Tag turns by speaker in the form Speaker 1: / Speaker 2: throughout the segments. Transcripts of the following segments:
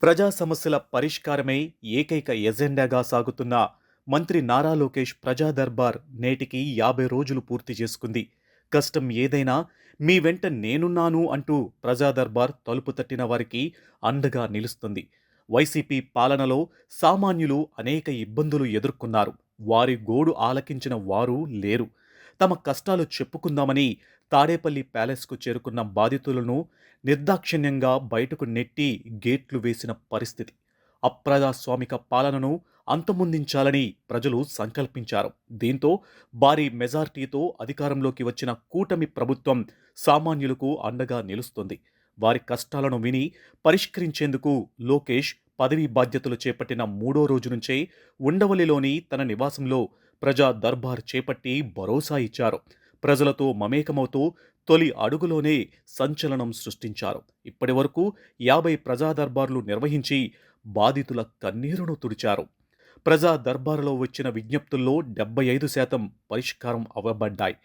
Speaker 1: ప్రజా సమస్యల పరిష్కారమే ఏకైక ఎజెండాగా సాగుతున్న మంత్రి నారా లోకేష్ ప్రజా దర్బార్ నేటికి 50 రోజులు పూర్తి చేసుకుంది. కష్టం ఏదైనా మీ వెంట నేనున్నాను అంటూ ప్రజా దర్బార్ తలుపు తట్టిన వారికి అండగా నిలుస్తుంది. వైసీపీ పాలనలో సామాన్యులు అనేక ఇబ్బందులు ఎదుర్కొన్నారు. వారి గోడు ఆలకించిన వారు లేరు. తమ కష్టాలు చెప్పుకుందామని తాడేపల్లి ప్యాలెస్కు చేరుకున్న బాధితులను నిర్దాక్షిణ్యంగా బయటకు నెట్టి గేట్లు వేసిన పరిస్థితి. అప్రజాస్వామిక పాలనను అంతమొందించాలని ప్రజలు సంకల్పించారు. దీంతో భారీ మెజార్టీతో అధికారంలోకి వచ్చిన కూటమి ప్రభుత్వం సామాన్యులకు అండగా నిలుస్తుంది. వారి కష్టాలను విని పరిష్కరించేందుకు లోకేష్ పదవీ బాధ్యతలు చేపట్టిన మూడో రోజు నుంచే ఉండవల్లిలోని తన నివాసంలో ప్రజా దర్బార్ చేపట్టి భరోసా ఇచ్చారు. ప్రజలతో మమేకమవుతూ తొలి అడుగులోనే సంచలనం సృష్టించారు. ఇప్పటివరకు 50 ప్రజా దర్బార్లు నిర్వహించి బాధితుల కన్నీరును తుడిచారు. ప్రజా దర్బారులో వచ్చిన విజ్ఞప్తుల్లో 75% పరిష్కారం అవ్వబడ్డాయి.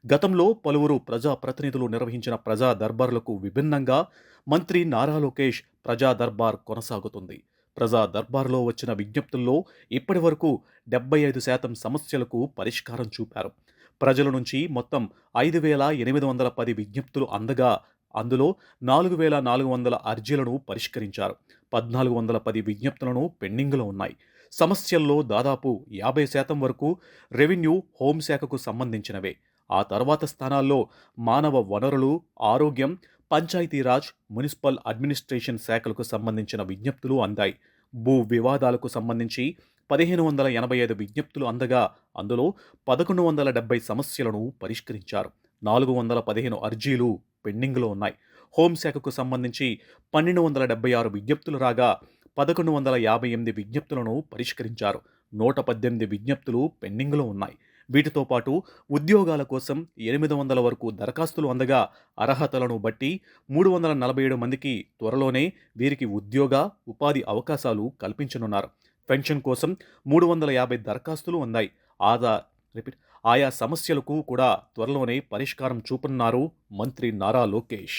Speaker 1: గతంలో పలువురు ప్రజా ప్రతినిధులు నిర్వహించిన ప్రజా దర్బార్లకు విభిన్నంగా మంత్రి నారా లోకేష్ ప్రజా దర్బార్ కొనసాగుతుంది. ప్రజా దర్బార్లో వచ్చిన విజ్ఞప్తుల్లో ఇప్పటివరకు 75% సమస్యలకు పరిష్కారం చూపారు. ప్రజల నుంచి మొత్తం 5,810 విజ్ఞప్తులు అందగా అందులో 4,400 అర్జీలను పరిష్కరించారు. 1,410 విజ్ఞప్తులను పెండింగ్లో ఉన్నాయి. సమస్యల్లో దాదాపు 50% వరకు రెవెన్యూ, హోంశాఖకు సంబంధించినవే. ఆ తర్వాత స్థానాల్లో మానవ వనరులు, ఆరోగ్యం, పంచాయతీరాజ్, మున్సిపల్ అడ్మినిస్ట్రేషన్ శాఖలకు సంబంధించిన విజ్ఞప్తులు అందాయి. భూ వివాదాలకు సంబంధించి 1,585 విజ్ఞప్తులు అందగా అందులో 1,170 సమస్యలను పరిష్కరించారు. 415 అర్జీలు పెండింగ్లో ఉన్నాయి. హోంశాఖకు సంబంధించి 1,276 విజ్ఞప్తులు రాగా 1,158 విజ్ఞప్తులను పరిష్కరించారు. 118 విజ్ఞప్తులు పెండింగ్లో ఉన్నాయి. వీటితో పాటు ఉద్యోగాల కోసం 800 వరకు దరఖాస్తులు అందగా అర్హతలను బట్టి 347 మందికి త్వరలోనే వీరికి ఉద్యోగ, ఉపాధి అవకాశాలు కల్పించనున్నారు. పెన్షన్ కోసం 350 దరఖాస్తులు అందాయి. ఆదా రిపీట్ ఆయా సమస్యలకు కూడా త్వరలోనే పరిష్కారం చూపనున్నారు మంత్రి నారా లోకేష్.